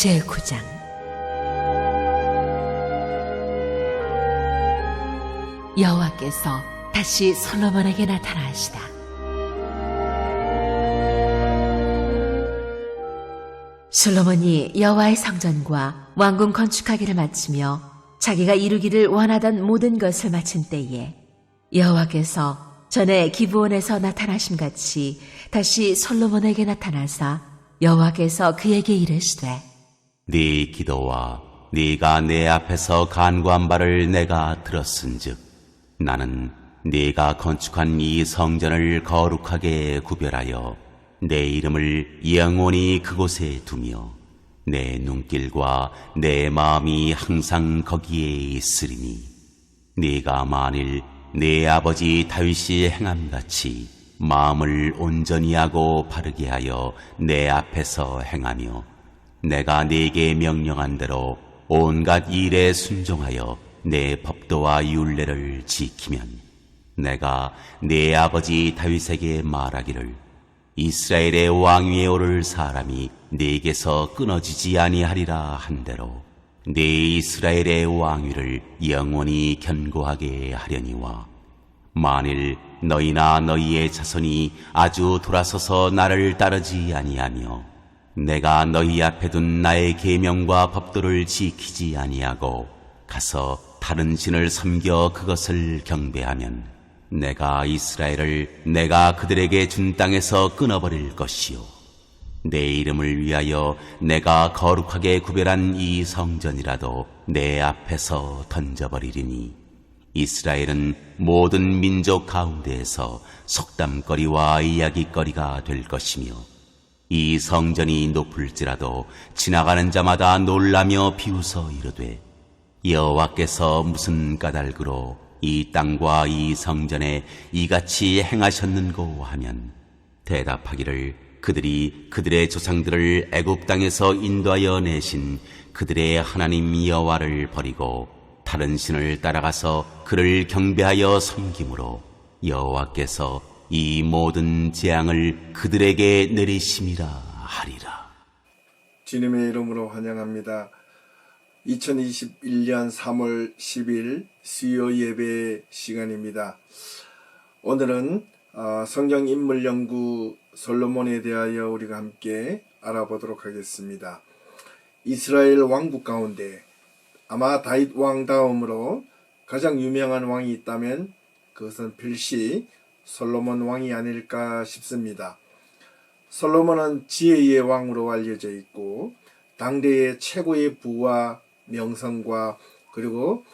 제9장. 여호와께서 다시 솔로몬에게 나타나시다. 솔로몬이 여호와의 성전과 왕궁 건축하기를 마치며 자기가 이루기를 원하던 모든 것을 마친 때에 여호와께서 전에 기브온에서 나타나심 같이 다시 솔로몬에게 나타나사 여호와께서 그에게 이르시되 네 기도와 네가 내 앞에서 간구한 바를 내가 들었은즉 나는 네가 건축한 이 성전을 거룩하게 구별하여 내 이름을 영원히 그곳에 두며 내 눈길과 내 마음이 항상 거기에 있으리니 네가 만일 내 아버지 다윗이 행함같이 마음을 온전히 하고 바르게 하여 내 앞에서 행하며 내가 네게 명령한 대로 온갖 일에 순종하여 내 법도와 율례를 지키면 내가 내 아버지 다윗에게 말하기를 이스라엘의 왕위에 오를 사람이 네게서 끊어지지 아니하리라 한대로 네 이스라엘의 왕위를 영원히 견고하게 하려니와 만일 너희나 너희의 자손이 아주 돌아서서 나를 따르지 아니하며 내가 너희 앞에 둔 나의 계명과 법도를 지키지 아니하고 가서 다른 신을 섬겨 그것을 경배하면 내가 이스라엘을 내가 그들에게 준 땅에서 끊어버릴 것이요 내 이름을 위하여 내가 거룩하게 구별한 이 성전이라도 내 앞에서 던져버리리니 이스라엘은 모든 민족 가운데에서 속담거리와 이야기거리가 될 것이며 이 성전이 높을지라도 지나가는 자마다 놀라며 비웃어 이르되 여호와께서 무슨 까닭으로 이 땅과 이 성전에 이같이 행하셨는고 하면 대답하기를 그들이 그들의 조상들을 애굽 땅에서 인도하여 내신 그들의 하나님 여호와를 버리고 다른 신을 따라가서 그를 경배하여 섬김으로 여호와께서 이 모든 재앙을 그들에게 내리심이라 하리라. 주님의 이름으로 환영합니다. 2021년 3월 10일 수요 예배 시간입니다. 오늘은 성경 인물 연구 솔로몬에 대하여 우리가 함께 알아보도록 하겠습니다. 이스라엘 왕국 가운데 아마 다윗 왕 다음으로 가장 유명한 왕이 있다면 그것은 필시 솔로몬 왕이 아닐까 싶습니다. 솔로몬은 지혜의 왕으로 알려져 있고 당대의 최고의 부와 명성과 그리고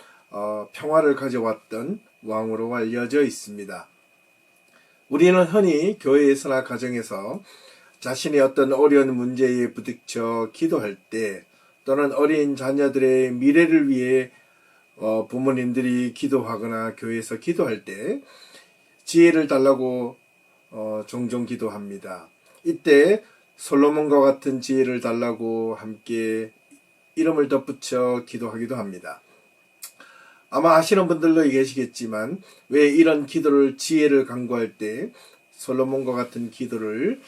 평화를 가져왔던 왕으로 알려져 있습니다. 우리는 흔히 교회에서나 가정에서 자신의 어떤 어려운 문제에 부딪혀 기도할 때 또는 어린 자녀들의 미래를 위해 부모님들이 기도하거나 교회에서 기도할 때 지혜를 달라고 종종 기도합니다. 이때 솔로몬과 같은 지혜를 달라고 함께 이름을 덧붙여 기도하기도 합니다. 아마 아시는 분들도 계시겠지만 왜 이런 기도를 지혜를 간구할 때 솔로몬과 같은 기도를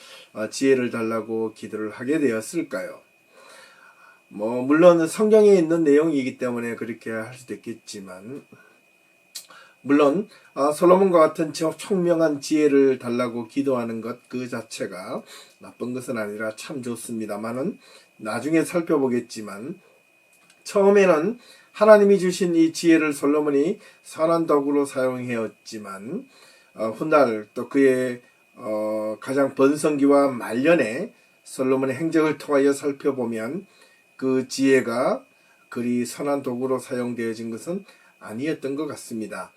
지혜를 달라고 기도를 하게 되었을까요? 물론 성경에 있는 내용이기 때문에 그렇게 할 수도 있겠지만 물론 솔로몬과 같은 총명한 지혜를 달라고 기도하는 것 그 자체가 나쁜 것은 아니라 참 좋습니다만은 나중에 살펴보겠지만 처음에는 하나님이 주신 이 지혜를 솔로몬이 선한 도구로 사용하였지만 훗날 또 그의 가장 번성기와 말년에 솔로몬의 행적을 통하여 살펴보면 그 지혜가 그리 선한 도구로 사용되어진 것은 아니었던 것 같습니다.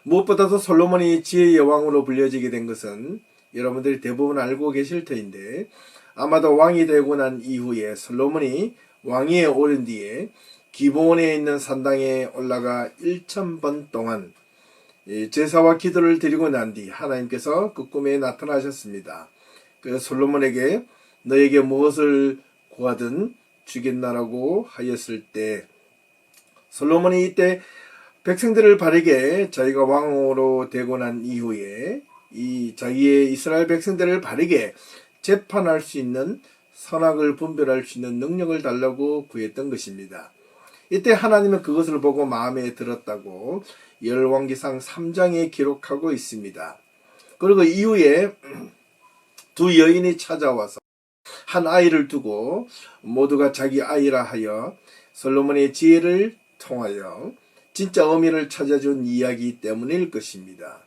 무엇보다도 솔로몬이 지혜의 왕으로 불려지게 된 것은 여러분들이 대부분 알고 계실 터인데 아마도 왕이 되고 난 이후에 솔로몬이 왕위에 오른 뒤에 기브온에 있는 산당에 올라가 1000번 동안 제사와 기도를 드리고 난 뒤 하나님께서 그 꿈에 나타나셨습니다. 그래서 솔로몬에게 너에게 무엇을 구하든 주겠나라고 하였을 때 솔로몬이 이때 백성들을 바르게 자기가 왕으로 되고 난 이후에 이 자기의 이스라엘 백성들을 바르게 재판할 수 있는 선악을 분별할 수 있는 능력을 달라고 구했던 것입니다. 이때 하나님은 그것을 보고 마음에 들었다고 열왕기상 3장에 기록하고 있습니다. 그리고 이후에 두 여인이 찾아와서 한 아이를 두고 모두가 자기 아이라 하여 솔로몬의 지혜를 통하여 진짜 의미를 찾아준 이야기 때문일 것입니다.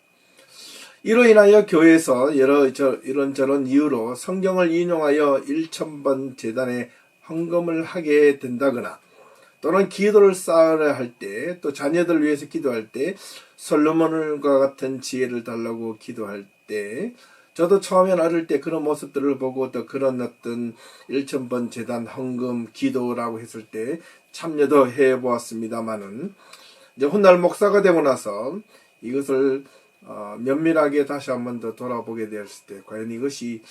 이로 인하여 교회에서 이런저런 이유로 성경을 인용하여 1000번 제단에 헌금을 하게 된다거나 또는 기도를 쌓으려 할 때, 또 자녀들을 위해서 기도할 때 솔로몬과 같은 지혜를 달라고 기도할 때, 저도 처음엔 어릴 때 그런 모습들을 보고 또 그런 어떤 1000번 제단 헌금 기도라고 했을 때 참여도 해보았습니다만은, 이제 훗날 목사가 되고 나서 이것을 면밀하게 다시 한번 더 돌아보게 되었을 때 과연 이것이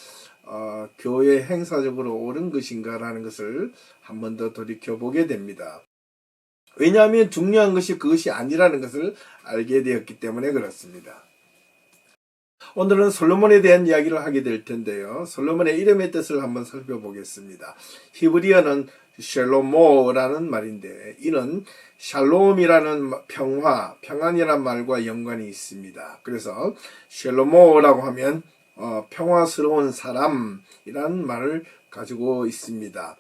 교회 행사적으로 옳은 것인가라는 것을 한 번 더 돌이켜보게 됩니다. 왜냐하면 중요한 것이 그것이 아니라는 것을 알게 되었기 때문에 그렇습니다. 오늘은 솔로몬에 대한 이야기를 하게 될 텐데요. 솔로몬의 이름의 뜻을 한번 살펴보겠습니다. 히브리어는 샬로모라는 말인데 이는 샬롬이라는 평안이라는 말과 연관이 있습니다. 그래서 샬로모라고 하면 평화스러운 사람이라는 말을 가지고 있습니다.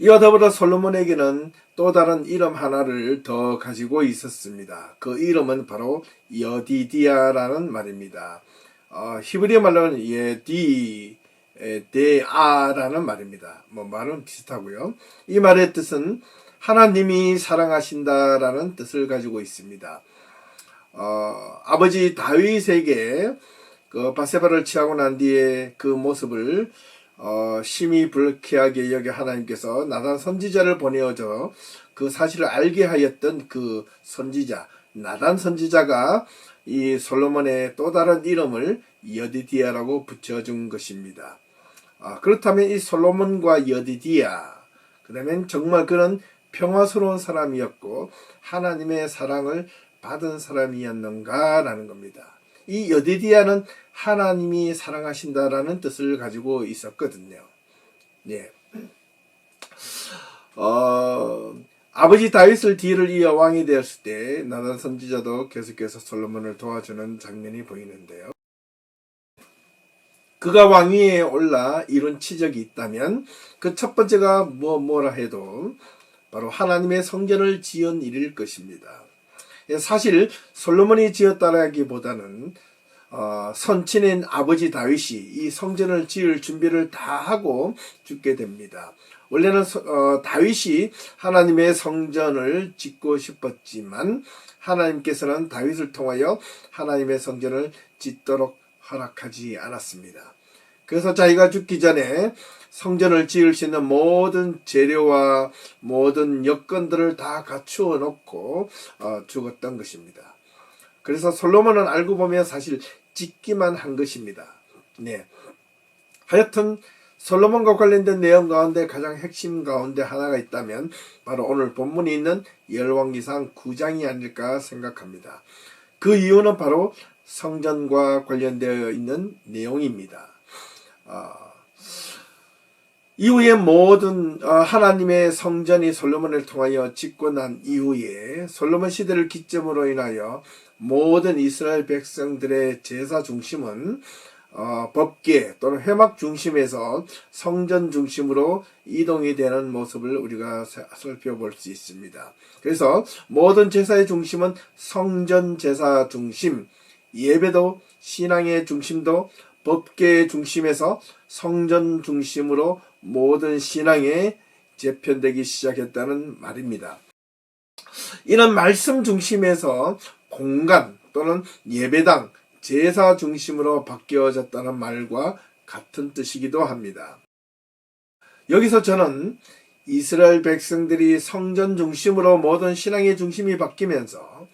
이와 더불어 솔로몬에게는 또 다른 이름 하나를 더 가지고 있었습니다. 그 이름은 바로 여디디아라는 말입니다. 히브리 말로는 데아라는 말입니다. 말은 비슷하고요. 이 말의 뜻은 하나님이 사랑하신다라는 뜻을 가지고 있습니다. 아버지 다윗에게 그 바세바를 취하고 난 뒤에 그 모습을 심히 불쾌하게 여겨 하나님께서 나단 선지자를 보내어줘 그 사실을 알게 하였던 그 선지자 나단 선지자가 이 솔로몬의 또 다른 이름을 여디디아라고 붙여준 것입니다. 그렇다면 이 솔로몬과 여디디아 그다음엔 정말 그는 평화스러운 사람이었고 하나님의 사랑을 받은 사람이었는가라는 겁니다. 이 여디디아는 하나님이 사랑하신다라는 뜻을 가지고 있었거든요. 예. 아버지 다윗을 뒤를 이어 왕이 되었을 때 나단 선지자도 계속해서 솔로몬을 도와주는 장면이 보이는데요. 그가 왕위에 올라 이룬 치적이 있다면 그 첫 번째가 뭐라 해도 바로 하나님의 성전을 지은 일일 것입니다. 사실 솔로몬이 지었다라기보다는 선친인 아버지 다윗이 이 성전을 지을 준비를 다 하고 죽게 됩니다. 원래는 다윗이 하나님의 성전을 짓고 싶었지만 하나님께서는 다윗을 통하여 하나님의 성전을 짓도록 허락하지 않았습니다. 그래서 자기가 죽기 전에 성전을 지을 수 있는 모든 재료와 모든 여건들을 다 갖추어 놓고 죽었던 것입니다. 그래서 솔로몬은 알고 보면 사실 짓기만 한 것입니다. 네. 하여튼 솔로몬과 관련된 내용 가운데 가장 핵심 가운데 하나가 있다면 바로 오늘 본문이 있는 열왕기상 9장이 아닐까 생각합니다. 그 이유는 바로 성전과 관련되어 있는 내용입니다. 이후에 모든 하나님의 성전이 솔로몬을 통하여 짓고 난 이후에 솔로몬 시대를 기점으로 인하여 모든 이스라엘 백성들의 제사 중심은 법계 또는 회막 중심에서 성전 중심으로 이동이 되는 모습을 우리가 살펴볼 수 있습니다. 그래서 모든 제사의 중심은 성전 제사 중심, 예배도 신앙의 중심도 법계의 중심에서 성전 중심으로 모든 신앙에 재편되기 시작했다는 말입니다. 이런 말씀 중심에서 공간 또는 예배당, 제사 중심으로 바뀌어졌다는 말과 같은 뜻이기도 합니다. 여기서 저는 이스라엘 백성들이 성전 중심으로 모든 신앙의 중심이 바뀌면서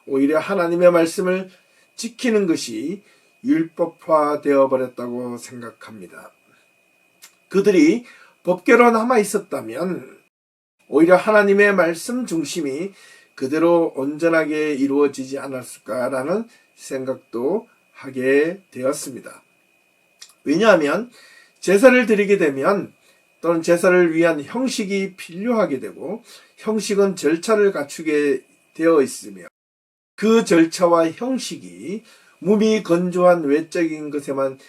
오히려 하나님의 말씀을 지키는 것이 율법화되어 버렸다고 생각합니다. 그들이 법계로 남아 있었다면 오히려 하나님의 말씀 중심이 그대로 온전하게 이루어지지 않았을까라는 생각도 하게 되었습니다. 왜냐하면 제사를 드리게 되면 또는 제사를 위한 형식이 필요하게 되고 형식은 절차를 갖추게 되어 있으며 그 절차와 형식이 몸이 건조한 외적인 것에만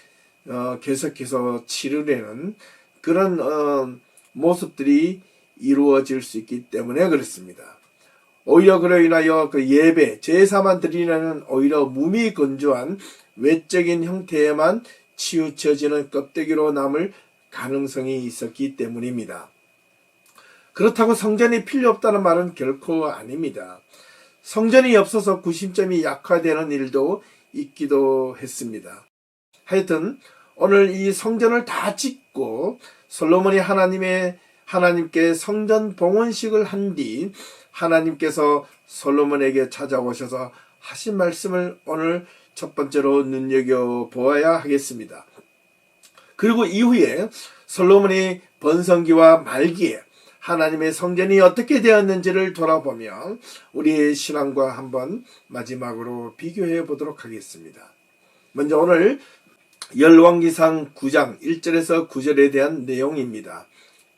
계속해서 치르려는 그런 모습들이 이루어질 수 있기 때문에 그렇습니다. 오히려 그로 인하여 그 예배, 제사만 드리려는 오히려 몸이 건조한 외적인 형태에만 치우쳐지는 껍데기로 남을 가능성이 있었기 때문입니다. 그렇다고 성전이 필요 없다는 말은 결코 아닙니다. 성전이 없어서 구심점이 약화되는 일도 있기도 했습니다. 하여튼 오늘 이 성전을 다 짓고 솔로몬이 하나님께 성전 봉헌식을 한 뒤 하나님께서 솔로몬에게 찾아오셔서 하신 말씀을 오늘 첫 번째로 눈여겨보아야 하겠습니다. 그리고 이후에 솔로몬이 번성기와 말기에 하나님의 성전이 어떻게 되었는지를 돌아보며 우리의 신앙과 한번 마지막으로 비교해 보도록 하겠습니다. 먼저 오늘 열왕기상 9장 1절에서 9절에 대한 내용입니다.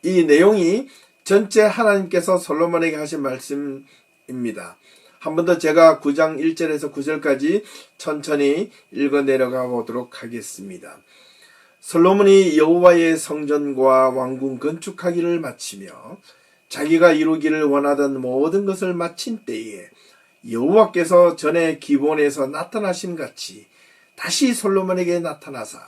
이 내용이 전체 하나님께서 솔로몬에게 하신 말씀입니다. 한 번 더 제가 9장 1절에서 9절까지 천천히 읽어 내려가 보도록 하겠습니다. 솔로몬이 여호와의 성전과 왕궁 건축하기를 마치며 자기가 이루기를 원하던 모든 것을 마친 때에 여호와께서 전에 기본에서 나타나신 같이 다시 솔로몬에게 나타나사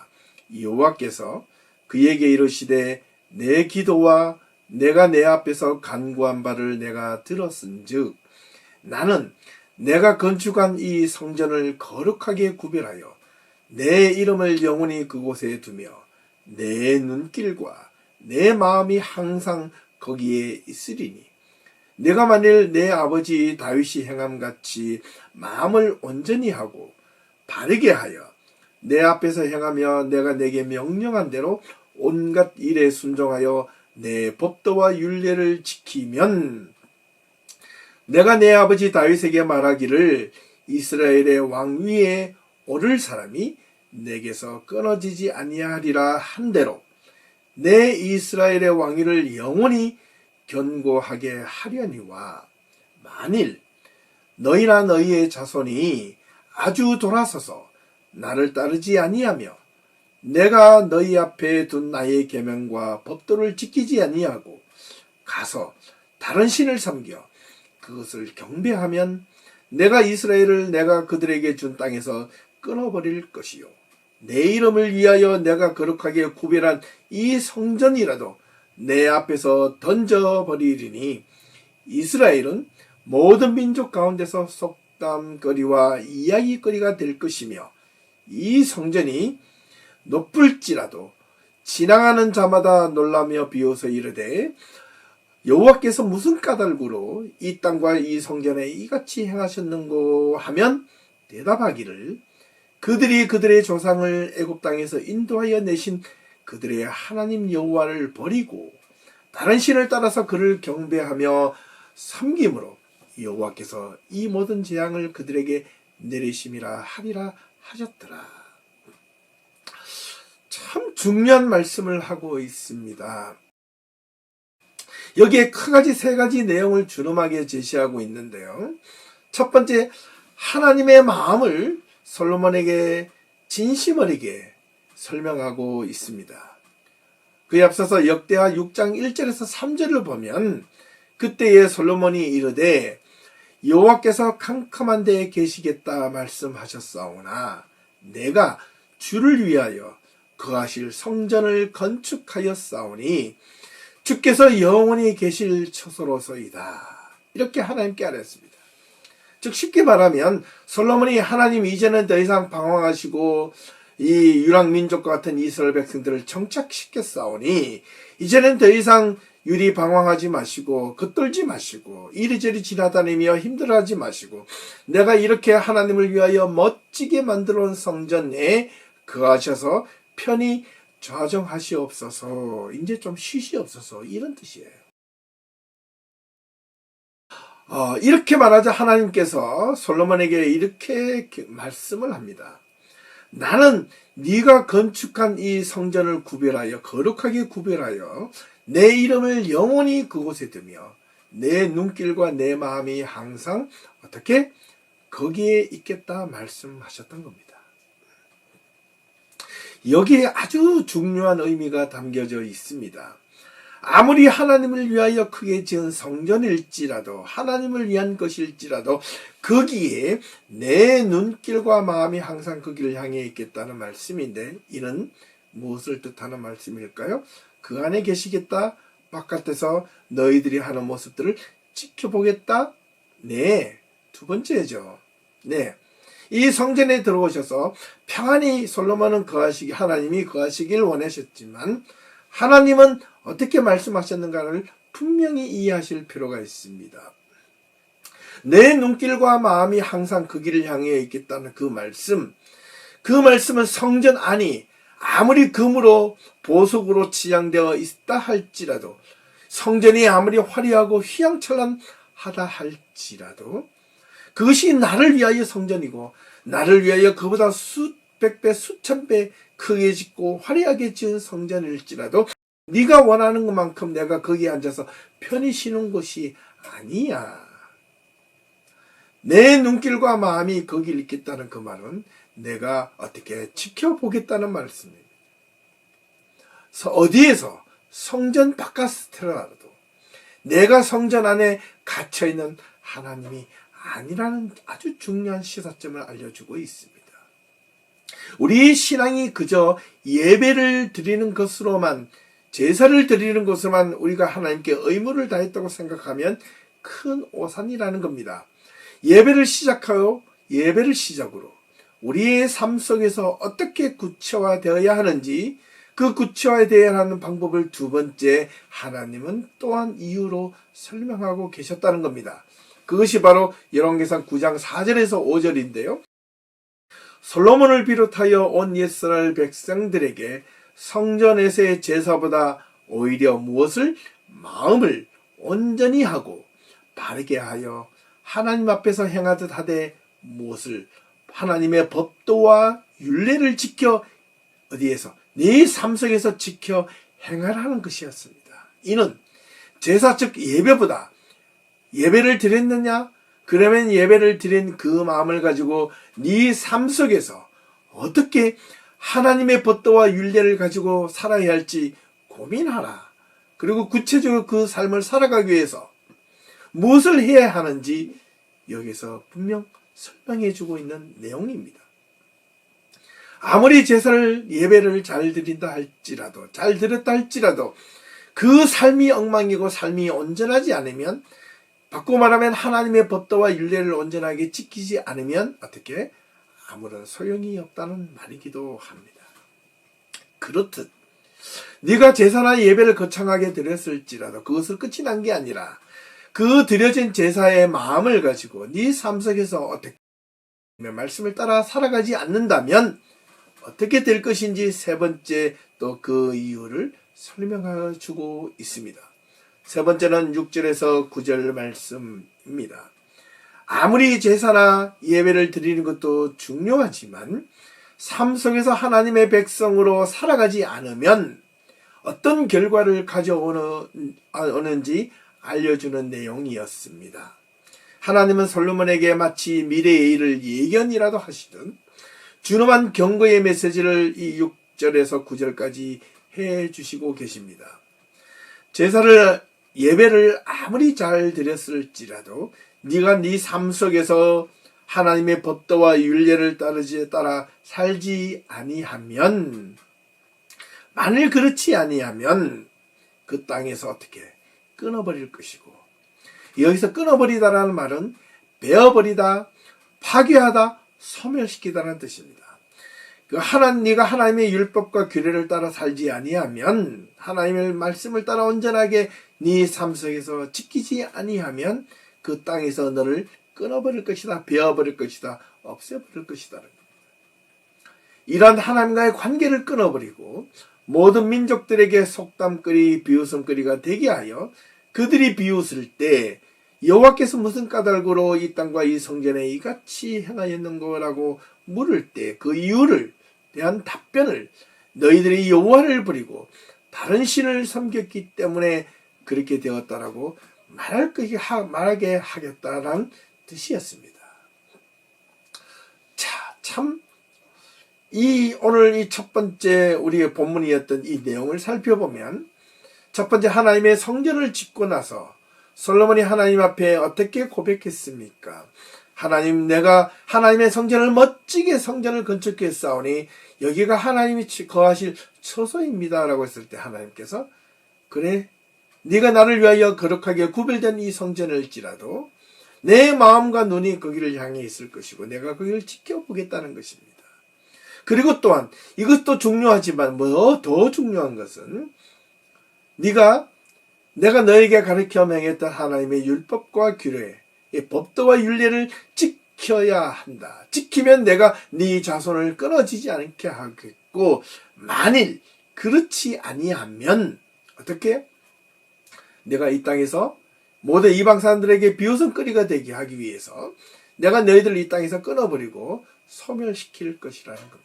여호와께서 그에게 이르시되 내 기도와 내가 내 앞에서 간구한 바를 내가 들었은즉 나는 내가 건축한 이 성전을 거룩하게 구별하여 내 이름을 영원히 그곳에 두며 내 눈길과 내 마음이 항상 거기에 있으리니 내가 만일 내 아버지 다윗이 행함같이 마음을 온전히 하고 바르게 하여 내 앞에서 행하며 내가 내게 명령한 대로 온갖 일에 순종하여 내 법도와 율례를 지키면 내가 내 아버지 다윗에게 말하기를 이스라엘의 왕 위에 오를 사람이 내게서 끊어지지 아니하리라 한 대로 내 이스라엘의 왕위를 영원히 견고하게 하려니와 만일 너희나 너희의 자손이 아주 돌아서서 나를 따르지 아니하며 내가 너희 앞에 둔 나의 계명과 법도를 지키지 아니하고 가서 다른 신을 섬겨 그것을 경배하면 내가 이스라엘을 내가 그들에게 준 땅에서 끊어버릴 것이요 내 이름을 위하여 내가 거룩하게 구별한 이 성전이라도 내 앞에서 던져버리리니 이스라엘은 모든 민족 가운데서 속담거리와 이야기거리가 될 것이며 이 성전이 높을지라도 지나가는 자마다 놀라며 비웃어 이르되 여호와께서 무슨 까닭으로 이 땅과 이 성전에 이같이 행하셨는고 하면 대답하기를 그들이 그들의 조상을 애굽 땅에서 인도하여 내신 그들의 하나님 여호와를 버리고 다른 신을 따라서 그를 경배하며 섬김으로 여호와께서 이 모든 재앙을 그들에게 내리심이라 하리라 하셨더라. 참 중요한 말씀을 하고 있습니다. 여기에 크가지 세 가지 내용을 준엄하게 제시하고 있는데요. 첫 번째, 하나님의 마음을 솔로몬에게 진심 어리게 설명하고 있습니다. 그에 앞서서 역대하 6장 1절에서 3절을 보면 그때에 솔로몬이 이르되 여호와께서 캄캄한 데에 계시겠다 말씀하셨사오나 내가 주를 위하여 거하실 성전을 건축하였사오니 주께서 영원히 계실 처소로서이다. 이렇게 하나님께 아뢰었습니다. 즉 쉽게 말하면 솔로몬이 하나님 이제는 더 이상 방황하시고 이 유랑민족과 같은 이스라엘 백성들을 정착시켰사오니 이제는 더 이상 유리 방황하지 마시고 겉돌지 마시고 이리저리 지나다니며 힘들어하지 마시고 내가 이렇게 하나님을 위하여 멋지게 만들어 온 성전에 거하셔서 편히 좌정하시옵소서. 이제 좀 쉬시옵소서. 이런 뜻이에요. 이렇게 말하자 하나님께서 솔로몬에게 이렇게 말씀을 합니다. 나는 네가 건축한 이 성전을 구별하여 거룩하게 구별하여 내 이름을 영원히 그곳에 두며 내 눈길과 내 마음이 항상 어떻게 거기에 있겠다 말씀하셨던 겁니다. 여기에 아주 중요한 의미가 담겨져 있습니다. 아무리 하나님을 위하여 크게 지은 성전일지라도 하나님을 위한 것일지라도 거기에 내 눈길과 마음이 항상 거기를 향해 있겠다는 말씀인데 이는 무엇을 뜻하는 말씀일까요? 그 안에 계시겠다? 바깥에서 너희들이 하는 모습들을 지켜보겠다? 네, 두 번째죠. 네, 이 성전에 들어오셔서 평안히 솔로몬은 하나님이 거하시길 원하셨지만 하나님은 어떻게 말씀하셨는가를 분명히 이해하실 필요가 있습니다. 내 눈길과 마음이 항상 그 길을 향해 있겠다는 그 말씀은 성전 안이 아무리 금으로 보석으로 치장되어 있다 할지라도 성전이 아무리 화려하고 휘황찬란하다 할지라도 그것이 나를 위하여 성전이고 나를 위하여 그보다 수백 배 수천 배 크게 짓고 화려하게 지은 성전일지라도 네가 원하는 것만큼 내가 거기에 앉아서 편히 쉬는 것이 아니야. 내 눈길과 마음이 거기를 있겠다는 그 말은 내가 어떻게 지켜보겠다는 말씀입니다. 어디에서 성전 바깥이라도 내가 성전 안에 갇혀있는 하나님이 아니라는 아주 중요한 시사점을 알려주고 있습니다. 우리 신앙이 그저 예배를 드리는 것으로만 제사를 드리는 것으로만 우리가 하나님께 의무를 다했다고 생각하면 큰 오산이라는 겁니다. 예배를 시작하여 예배를 시작으로 우리의 삶 속에서 어떻게 구체화되어야 하는지 그 구체화되어야 하는 방법을 두 번째 하나님은 또한 이유로 설명하고 계셨다는 겁니다. 그것이 바로 열왕기상 9장 4절에서 5절인데요. 솔로몬을 비롯하여 온 이스라엘 백성들에게 성전에서의 제사보다 오히려 무엇을 마음을 온전히 하고 바르게 하여 하나님 앞에서 행하듯 하되 무엇을 하나님의 법도와 율례를 지켜 어디에서 네 삶 속에서 지켜 행하라는 것이었습니다. 이는 제사 즉 예배보다 예배를 드렸느냐? 그러면 예배를 드린 그 마음을 가지고 네 삶 속에서 어떻게 하나님의 법도와 율례를 가지고 살아야 할지 고민하라. 그리고 구체적으로 그 삶을 살아가기 위해서 무엇을 해야 하는지 여기서 분명 설명해 주고 있는 내용입니다. 아무리 제사를 예배를 잘 드린다 할지라도 잘 드렸다 할지라도 그 삶이 엉망이고 삶이 온전하지 않으면 바꿔 말하면 하나님의 법도와 율례를 온전하게 지키지 않으면 어떻게 아무런 소용이 없다는 말이기도 합니다. 그렇듯 네가 제사나 예배를 거창하게 드렸을지라도 그것을 끝이 난 게 아니라 그 드려진 제사의 마음을 가지고 네 삶 속에서 어떻게 말씀을 따라 살아가지 않는다면 어떻게 될 것인지 세 번째 또 그 이유를 설명해 주고 있습니다. 세 번째는 6절에서 9절 말씀입니다. 아무리 제사나 예배를 드리는 것도 중요하지만 삶 속에서 하나님의 백성으로 살아가지 않으면 어떤 결과를 가져오는지 알려주는 내용이었습니다. 하나님은 솔로몬에게 마치 미래의 일을 예견이라도 하시든 준엄한 경고의 메시지를 이 6절에서 9절까지 해주시고 계십니다. 제사를 예배를 아무리 잘 드렸을지라도 네가 네 삶 속에서 하나님의 법도와 율례를 따라 살지 아니하면 만일 그렇지 아니하면 그 땅에서 어떻게 끊어버릴 것이고 여기서 끊어버리다라는 말은 베어버리다, 파괴하다, 소멸시키다는 뜻입니다. 네가 하나님의 율법과 규례를 따라 살지 아니하면 하나님의 말씀을 따라 온전하게 네 삶 속에서 지키지 아니하면 그 땅에서 너를 끊어버릴 것이다, 베어버릴 것이다, 없애버릴 것이다. 이러한 하나님과의 관계를 끊어버리고 모든 민족들에게 속담거리, 비웃음거리가 되게 하여 그들이 비웃을 때 여호와께서 무슨 까닭으로 이 땅과 이 성전에 이같이 행하였는 거라고 물을 때 그 이유를 대한 답변을 너희들이 여호와를 버리고 다른 신을 섬겼기 때문에 그렇게 되었다라고 말하게 하겠다라는 뜻이었습니다. 자, 참 오늘 이 첫 번째 우리의 본문이었던 이 내용을 살펴보면 첫 번째 하나님의 성전을 짓고 나서 솔로몬이 하나님 앞에 어떻게 고백했습니까? 하나님, 내가 하나님의 성전을 멋지게 성전을 건축했사오니 여기가 하나님이 거하실 처소입니다 라고 했을 때 하나님께서 그래, 네가 나를 위하여 거룩하게 구별된 이 성전일지라도 내 마음과 눈이 거기를 향해 있을 것이고 내가 거기를 지켜보겠다는 것입니다. 그리고 또한 이것도 중요하지만 더 중요한 것은 내가 너에게 가르쳐 명했던 하나님의 율법과 규례, 법도와 율례를 지켜야 한다. 지키면 내가 네 자손을 끊어지지 않게 하겠고 만일 그렇지 아니하면 어떻게? 내가 이 땅에서 모든 이방 사람들에게 비웃음거리가 되게 하기 위해서 내가 너희들을 이 땅에서 끊어버리고 소멸시킬 것이라는 겁니다.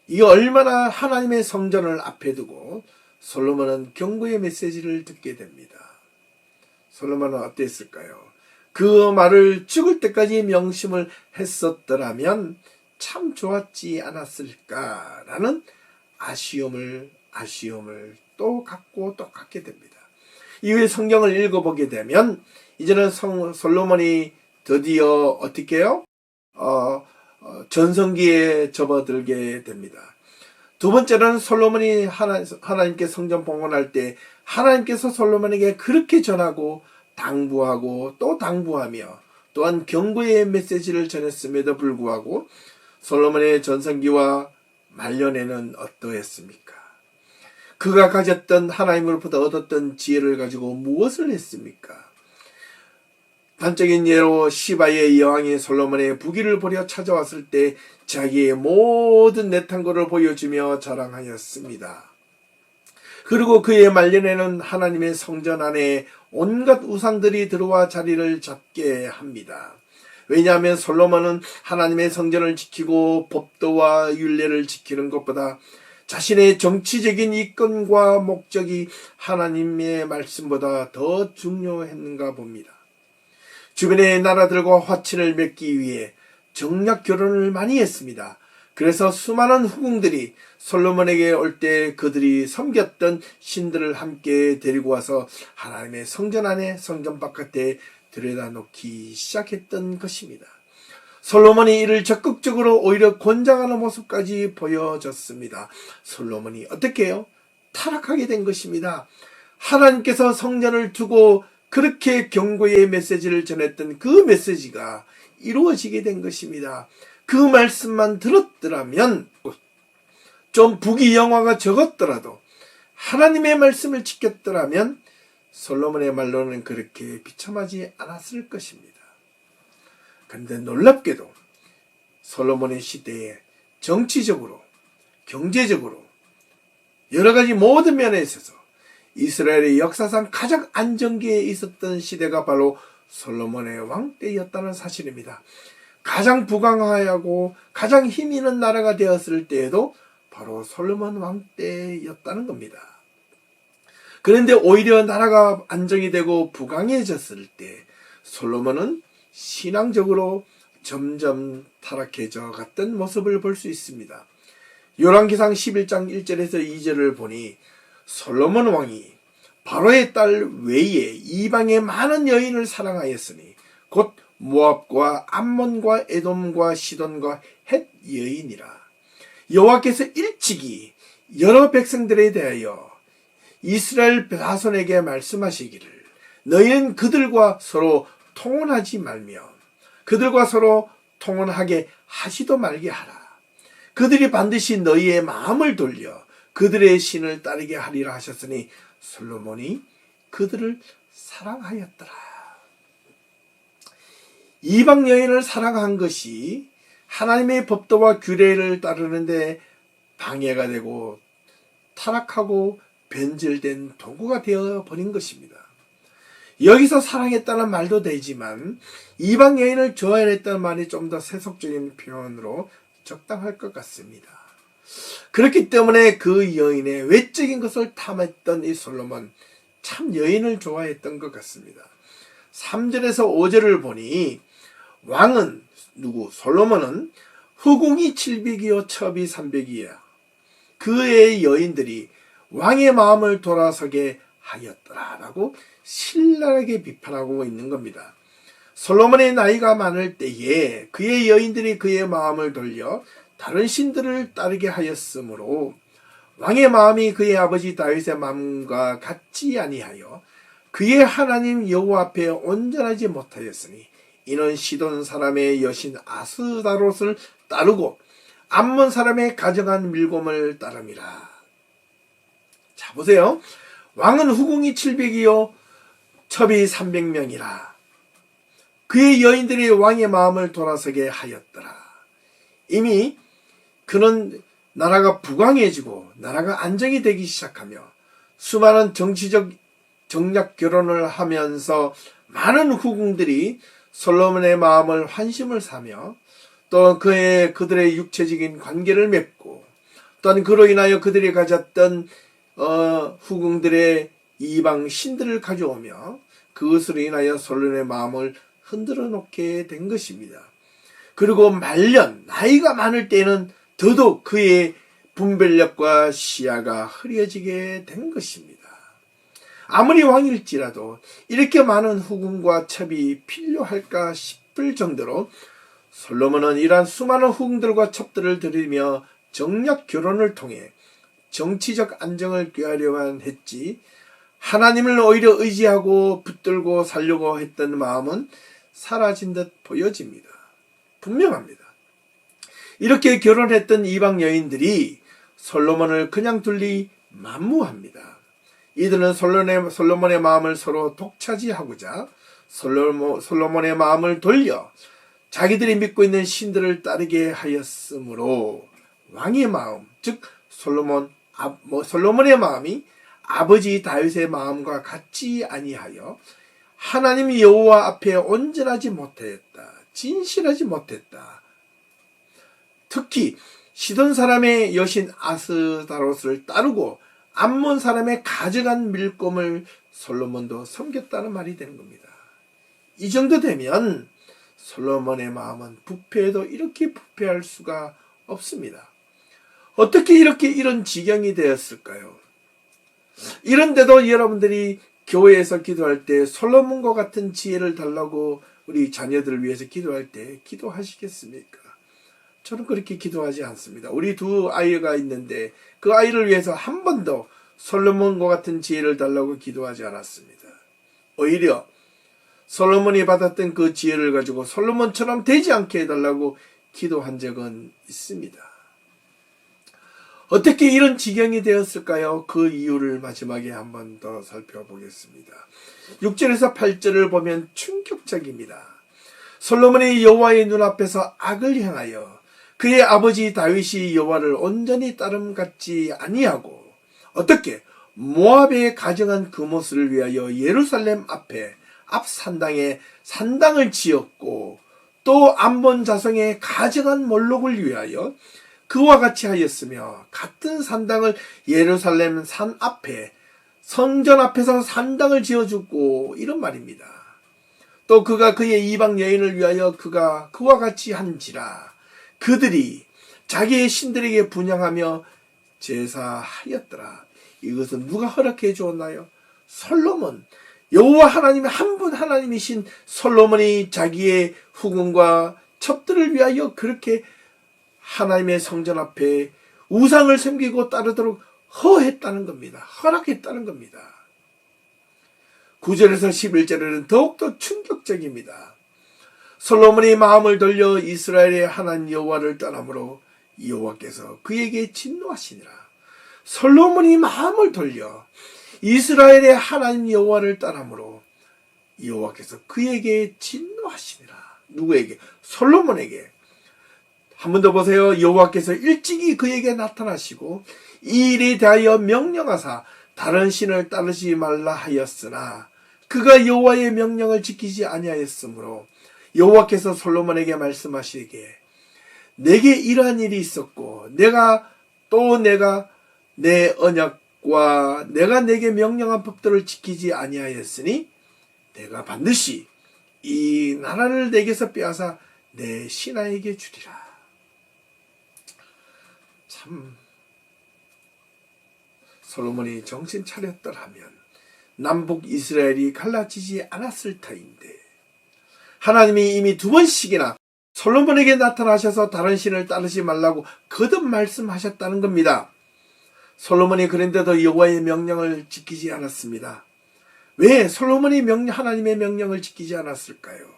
이게 얼마나 하나님의 성전을 앞에 두고 솔로몬은 경고의 메시지를 듣게 됩니다. 솔로몬은 어땠을까요? 그 말을 죽을 때까지 명심을 했었더라면 참 좋았지 않았을까라는 아쉬움을 또 갖게 됩니다. 이후에 성경을 읽어보게 되면 이제는 솔로몬이 드디어 어떻게 해요? 전성기에 접어들게 됩니다. 두 번째는 솔로몬이 하나님께 성전 봉헌할 때 하나님께서 솔로몬에게 그렇게 전하고 당부하고 또 당부하며 또한 경고의 메시지를 전했음에도 불구하고 솔로몬의 전성기와 말년에는 어떠했습니까? 그가 가졌던 하나님으로부터 얻었던 지혜를 가지고 무엇을 했습니까? 단적인 예로 시바의 여왕이 솔로몬의 부귀를 보려 찾아왔을 때 자기의 모든 내탄고를 보여주며 자랑하였습니다. 그리고 그의 말년에는 하나님의 성전 안에 온갖 우상들이 들어와 자리를 잡게 합니다. 왜냐하면 솔로몬은 하나님의 성전을 지키고 법도와 율례를 지키는 것보다 자신의 정치적인 이권과 목적이 하나님의 말씀보다 더 중요했는가 봅니다. 주변의 나라들과 화친을 맺기 위해 정략 결혼을 많이 했습니다. 그래서 수많은 후궁들이 솔로몬에게 올 때 그들이 섬겼던 신들을 함께 데리고 와서 하나님의 성전 안에 성전 바깥에 들여다 놓기 시작했던 것입니다. 솔로몬이 이를 적극적으로 오히려 권장하는 모습까지 보여졌습니다. 솔로몬이 어떻게 해요? 타락하게 된 것입니다. 하나님께서 성전을 두고 그렇게 경고의 메시지를 전했던 그 메시지가 이루어지게 된 것입니다. 그 말씀만 들었더라면 좀 부귀영화가 적었더라도 하나님의 말씀을 지켰더라면 솔로몬의 말로는 그렇게 비참하지 않았을 것입니다. 그런데 놀랍게도 솔로몬의 시대에 정치적으로, 경제적으로 여러 가지 모든 면에 있어서 이스라엘의 역사상 가장 안정기에 있었던 시대가 바로 솔로몬의 왕 때였다는 사실입니다. 가장 부강하고 가장 힘 있는 나라가 되었을 때에도 바로 솔로몬 왕 때였다는 겁니다. 그런데 오히려 나라가 안정이 되고 부강해졌을 때 솔로몬은 신앙적으로 점점 타락해져 갔던 모습을 볼 수 있습니다. 열왕기상 11장 1절에서 2절을 보니 솔로몬 왕이 바로의 딸 외에 이방의 많은 여인을 사랑하였으니 곧 모압과 암몬과 에돔과 시돈과 헷 여인이라. 여호와께서 일찍이 여러 백성들에 대하여 이스라엘 자손에게 말씀하시기를 너희는 그들과 서로 통혼하지 말며 그들과 서로 통혼하게 하지도 말게 하라. 그들이 반드시 너희의 마음을 돌려 그들의 신을 따르게 하리라 하셨으니 솔로몬이 그들을 사랑하였더라. 이방 여인을 사랑한 것이 하나님의 법도와 규례를 따르는데 방해가 되고 타락하고 변질된 도구가 되어버린 것입니다. 여기서 사랑했다는 말도 되지만 이방 여인을 좋아했다는 말이 좀 더 세속적인 표현으로 적당할 것 같습니다. 그렇기 때문에 그 여인의 외적인 것을 탐했던 이 솔로몬, 참 여인을 좋아했던 것 같습니다. 3절에서 5절을 보니 왕은 솔로몬은 후궁이 700이요 첩이 300이야. 그의 여인들이 왕의 마음을 돌아서게 하였더라라고 신랄하게 비판하고 있는 겁니다. 솔로몬의 나이가 많을 때에 그의 여인들이 그의 마음을 돌려 다른 신들을 따르게 하였으므로 왕의 마음이 그의 아버지 다윗의 마음과 같지 아니하여 그의 하나님 여호와 앞에 온전하지 못하였으니 이는 시돈 사람의 여신 아스다롯을 따르고 암몬 사람의 가정한 밀곰을 따름이라. 자 보세요. 왕은 후궁이 700이요 첩이 300명이라. 그의 여인들이 왕의 마음을 돌아서게 하였더라. 이미 그는 나라가 부강해지고 나라가 안정이 되기 시작하며 수많은 정치적 정략 결혼을 하면서 많은 후궁들이 솔로몬의 마음을 환심을 사며 또 그들의 육체적인 관계를 맺고 또한 그로 인하여 그들이 가졌던 후궁들의 이방 신들을 가져오며 그것으로 인하여 솔로몬의 마음을 흔들어 놓게 된 것입니다. 그리고 말년 나이가 많을 때는 더더욱 그의 분별력과 시야가 흐려지게 된 것입니다. 아무리 왕일지라도 이렇게 많은 후궁과 첩이 필요할까 싶을 정도로 솔로몬은 이러한 수많은 후궁들과 첩들을 들이며 정략 결혼을 통해 정치적 안정을 꾀하려만 했지 하나님을 오히려 의지하고 붙들고 살려고 했던 마음은 사라진 듯 보여집니다. 분명합니다. 이렇게 결혼했던 이방 여인들이 솔로몬을 그냥 둘리 만무합니다. 이들은 솔로몬의 마음을 서로 독차지하고자 솔로몬의 마음을 돌려 자기들이 믿고 있는 신들을 따르게 하였으므로 왕의 마음, 즉 솔로몬의 마음이 아버지 다윗의 마음과 같지 아니하여 하나님 여호와 앞에 온전하지 못했다. 진실하지 못했다. 특히 시돈 사람의 여신 아스다롯을 따르고 암몬 사람의 가져간 밀곰을 솔로몬도 섬겼다는 말이 되는 겁니다. 이 정도 되면 솔로몬의 마음은 부패해도 이렇게 부패할 수가 없습니다. 어떻게 이런 지경이 되었을까요? 이런데도 여러분들이 교회에서 기도할 때 솔로몬과 같은 지혜를 달라고 우리 자녀들을 위해서 기도할 때 기도하시겠습니까? 저는 그렇게 기도하지 않습니다. 우리 두 아이가 있는데 그 아이를 위해서 한 번도 솔로몬과 같은 지혜를 달라고 기도하지 않았습니다. 오히려 솔로몬이 받았던 그 지혜를 가지고 솔로몬처럼 되지 않게 해달라고 기도한 적은 있습니다. 어떻게 이런 지경이 되었을까요? 그 이유를 마지막에 한 번 더 살펴보겠습니다. 6절에서 8절을 보면 충격적입니다. 솔로몬이 여호와의 눈앞에서 악을 행하여 그의 아버지 다윗이 여호와를 온전히 따름같지 아니하고 어떻게 모압에 가정한 그못을 위하여 예루살렘 앞에 앞 산당에 산당을 지었고 또 암몬 자손의 가정한 몰록을 위하여 그와 같이 하였으며 같은 산당을 예루살렘 산 앞에 성전 앞에서 산당을 지어주고 이런 말입니다. 또 그가 그의 이방 여인을 위하여 그가 그와 같이 한지라 그들이 자기의 신들에게 분향하며 제사하였더라. 이것은 누가 허락해 주었나요? 솔로몬. 여호와 하나님의 한 분 하나님이신 솔로몬이 자기의 후궁과 첩들을 위하여 그렇게 하나님의 성전 앞에 우상을 섬기고 따르도록 허했다는 겁니다. 허락했다는 겁니다. 9절에서 11절에는 더욱더 충격적입니다. 솔로몬이 마음을 돌려 이스라엘의 하나님 여호와를 떠나므로 여호와께서 그에게 진노하시니라. 솔로몬이 마음을 돌려 이스라엘의 하나님 여호와를 떠나므로 여호와께서 그에게 진노하시니라. 누구에게? 솔로몬에게. 한 번 더 보세요. 여호와께서 일찍이 그에게 나타나시고 이 일에 대하여 명령하사 다른 신을 따르지 말라 하였으나 그가 여호와의 명령을 지키지 아니하였으므로 여호와께서 솔로몬에게 말씀하시기에 내게 이러한 일이 있었고 내가 내 언약과 내가 내게 명령한 법도를 지키지 아니하였으니 내가 반드시 이 나라를 내게서 빼앗아 내 신하에게 주리라. 참 솔로몬이 정신 차렸더라면 남북 이스라엘이 갈라지지 않았을 터인데 하나님이 이미 2번씩이나 솔로몬에게 나타나셔서 다른 신을 따르지 말라고 거듭 말씀하셨다는 겁니다. 솔로몬이 그런데도 여호와의 명령을 지키지 않았습니다. 왜 솔로몬이 하나님의 명령을 지키지 않았을까요?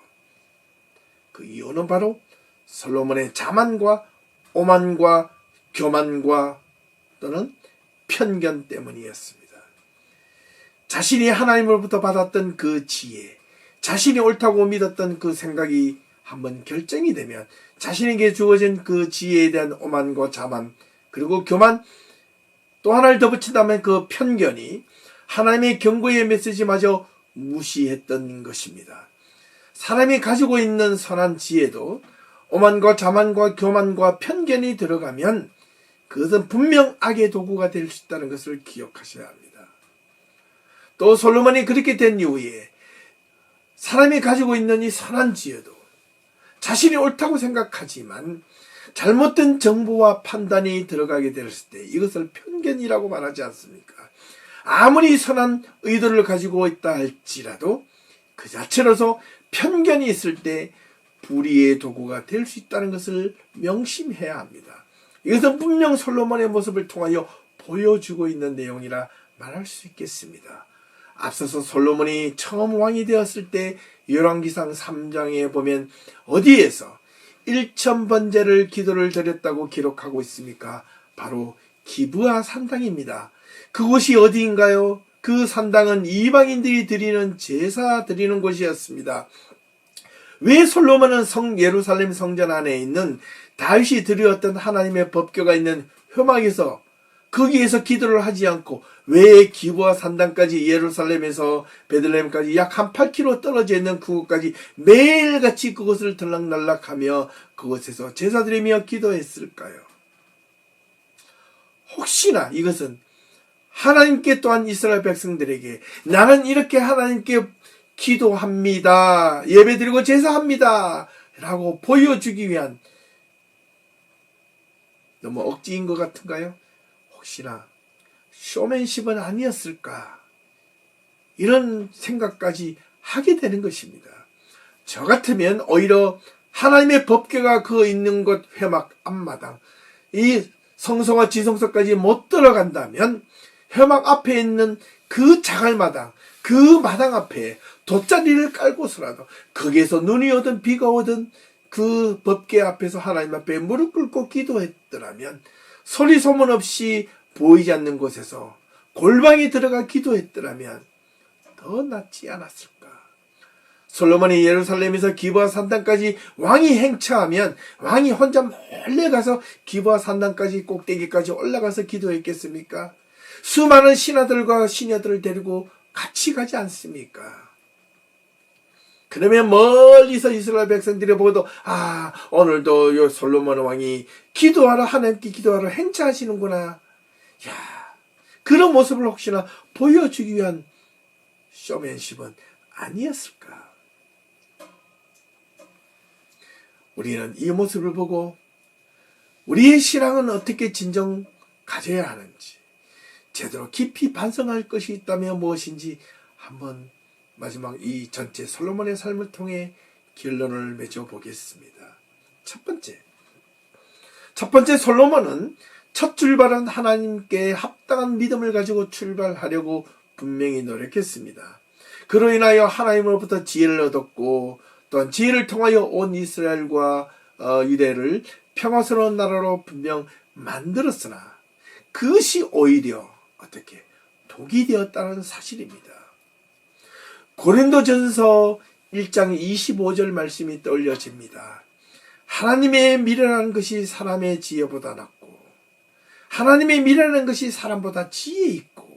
그 이유는 바로 솔로몬의 자만과 오만과 교만과 또는 편견 때문이었습니다. 자신이 하나님으로부터 받았던 그 지혜, 자신이 옳다고 믿었던 그 생각이 한번 결정이 되면 자신에게 주어진 그 지혜에 대한 오만과 자만 그리고 교만 또 하나를 더 붙인다면 그 편견이 하나님의 경고의 메시지마저 무시했던 것입니다. 사람이 가지고 있는 선한 지혜도 오만과 자만과 교만과 편견이 들어가면 그것은 분명 악의 도구가 될 수 있다는 것을 기억하셔야 합니다. 또 솔로몬이 그렇게 된 이후에 사람이 가지고 있는 이 선한 지혜도 자신이 옳다고 생각하지만 잘못된 정보와 판단이 들어가게 됐을 때 이것을 편견이라고 말하지 않습니까? 아무리 선한 의도를 가지고 있다 할지라도 그 자체로서 편견이 있을 때 불의의 도구가 될 수 있다는 것을 명심해야 합니다. 이것은 분명 솔로몬의 모습을 통하여 보여주고 있는 내용이라 말할 수 있겠습니다. 앞서서 솔로몬이 처음 왕이 되었을 때 열왕기상 3장에 보면 어디에서 1000번제를 기도를 드렸다고 기록하고 있습니까? 바로 기브아 산당입니다. 그곳이 어디인가요? 그 산당은 이방인들이 드리는 제사 드리는 곳이었습니다. 왜 솔로몬은 예루살렘 성전 안에 있는 다윗이 드렸던 하나님의 법궤가 있는 회막에서 거기에서 기도를 하지 않고 왜 기브아 산당까지 예루살렘에서 베들레헴까지 약 한 8km 떨어져 있는 그곳까지 매일같이 그곳을 들락날락하며 그곳에서 제사드리며 기도했을까요? 혹시나 이것은 하나님께 또한 이스라엘 백성들에게 나는 이렇게 하나님께 기도합니다. 예배드리고 제사합니다. 라고 보여주기 위한 너무 억지인 것 같은가요? 혹시나 쇼맨십은 아니었을까? 이런 생각까지 하게 되는 것입니다. 저 같으면 오히려 하나님의 법궤가 그 있는 곳 회막 앞마당 이 성소와 지성소까지 못 들어간다면 회막 앞에 있는 그 자갈마당 그 마당 앞에 돗자리를 깔고서라도 거기에서 눈이 오든 비가 오든 그 법궤 앞에서 하나님 앞에 무릎 꿇고 기도했더라면 소리 소문 없이 보이지 않는 곳에서 골방에 들어가 기도했더라면 더 낫지 않았을까? 솔로몬이 예루살렘에서 기브아 산당까지 왕이 행차하면 왕이 혼자 몰래 가서 기브아 산당까지 꼭대기까지 올라가서 기도했겠습니까? 수많은 신하들과 시녀들을 데리고 같이 가지 않습니까? 그러면 멀리서 이스라엘 백성들이 보고도 오늘도 요 솔로몬 왕이 기도하러 하나님께 기도하러 행차하시는구나. 그런 모습을 혹시나 보여주기 위한 쇼맨십은 아니었을까? 우리는 이 모습을 보고 우리의 신앙은 어떻게 진정 가져야 하는지 제대로 깊이 반성할 것이 있다면 무엇인지 한번 마지막 이 전체 솔로몬의 삶을 통해 결론을 맺어 보겠습니다. 첫 번째 솔로몬은 첫 출발은 하나님께 합당한 믿음을 가지고 출발하려고 분명히 노력했습니다. 그로 인하여 하나님으로부터 지혜를 얻었고 또한 지혜를 통하여 온 이스라엘과 유대를 평화스러운 나라로 분명 만들었으나 그것이 오히려 어떻게 독이 되었다는 사실입니다. 고린도전서 1장 25절 말씀이 떠올려집니다. 하나님의 미련한 것이 사람의 지혜보다 낫고 하나님의 미련한 것이 사람보다 지혜 있고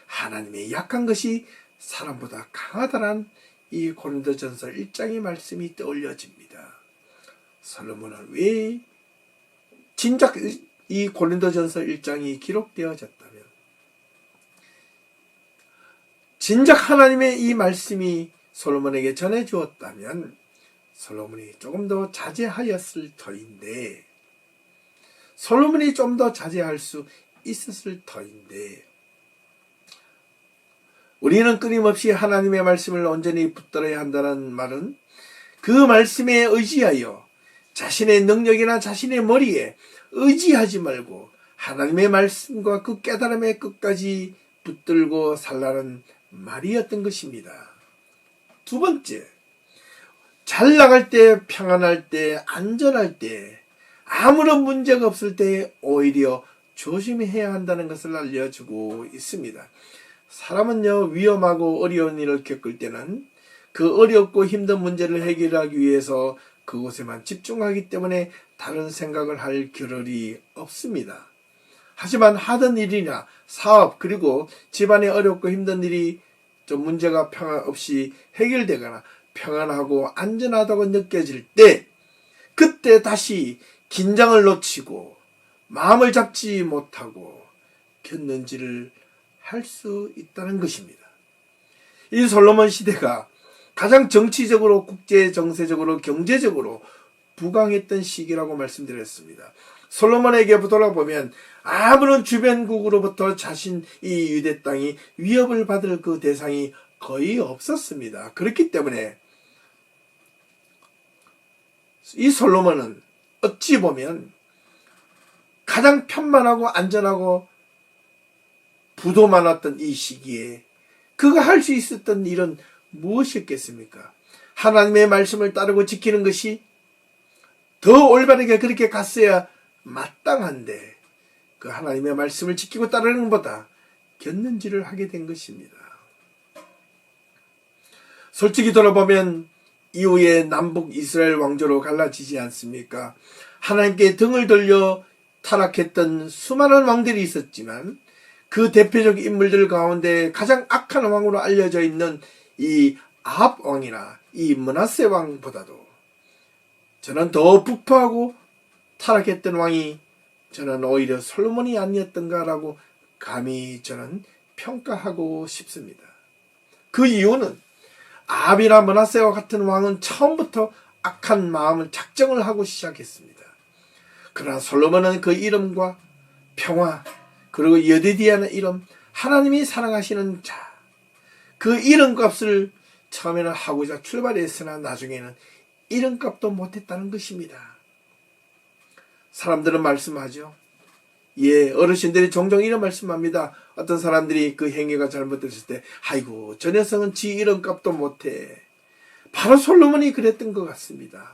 하나님의 약한 것이 사람보다 강하다는 이 고린도전서 1장의 말씀이 떠올려집니다. 솔로몬은 왜 진작 이 고린도전서 1장이 기록되어졌다면, 진작 하나님의 이 말씀이 솔로몬에게 전해주었다면 솔로몬이 조금 더 자제하였을 터인데, 솔로몬이 좀 더 자제할 수 있었을 터인데, 우리는 끊임없이 하나님의 말씀을 온전히 붙들어야 한다는 말은 그 말씀에 의지하여 자신의 능력이나 자신의 머리에 의지하지 말고 하나님의 말씀과 그 깨달음의 끝까지 붙들고 살라는 말이었던 것입니다. 두 번째, 잘 나갈 때, 평안할 때, 안전할 때, 아무런 문제가 없을 때 오히려 조심해야 한다는 것을 알려주고 있습니다. 사람은요, 위험하고 어려운 일을 겪을 때는 그 어렵고 힘든 문제를 해결하기 위해서 그곳에만 집중하기 때문에 다른 생각을 할 겨를이 없습니다. 하지만 하던 일이나 사업, 그리고 집안의 어렵고 힘든 일이 좀 문제가 평안 없이 해결되거나 평안하고 안전하다고 느껴질 때, 그때 다시 긴장을 놓치고 마음을 잡지 못하고 켰는지를 할 수 있다는 것입니다. 이 솔로몬 시대가 가장 정치적으로, 국제 정세적으로, 경제적으로 부강했던 시기라고 말씀드렸습니다. 솔로몬에게 돌아보면 아무런 주변국으로부터 자신 이 유대 땅이 위협을 받을 그 대상이 거의 없었습니다. 그렇기 때문에 이 솔로몬은 어찌 보면 가장 편만하고 안전하고 부도 많았던 이 시기에 그가 할 수 있었던 일은 무엇이었겠습니까? 하나님의 말씀을 따르고 지키는 것이 더 올바르게 그렇게 갔어야 마땅한데, 그 하나님의 말씀을 지키고 따르는 것보다 곁눈질을 하게 된 것입니다. 솔직히 돌아보면 이후에 남북 이스라엘 왕조로 갈라지지 않습니까? 하나님께 등을 돌려 타락했던 수많은 왕들이 있었지만 그 대표적 인물들 가운데 가장 악한 왕으로 알려져 있는 이 아합 왕이나 이 므낫세 왕보다도 저는 더 부패하고 타락했던 왕이 저는 오히려 솔로몬이 아니었던가라고 감히 저는 평가하고 싶습니다. 그 이유는 아합이나 므낫세와 같은 왕은 처음부터 악한 마음을 작정을 하고 시작했습니다. 그러나 솔로몬은 그 이름과 평화, 그리고 여디디아는 이름, 하나님이 사랑하시는 자, 그 이름값을 처음에는 하고자 출발했으나 나중에는 이름값도 못했다는 것입니다. 사람들은 말씀하죠. 예, 어르신들이 종종 이런 말씀합니다. 어떤 사람들이 그 행위가 잘못됐을 때, 아이고, 저 녀석은 지 이름값도 못해. 바로 솔로몬이 그랬던 것 같습니다.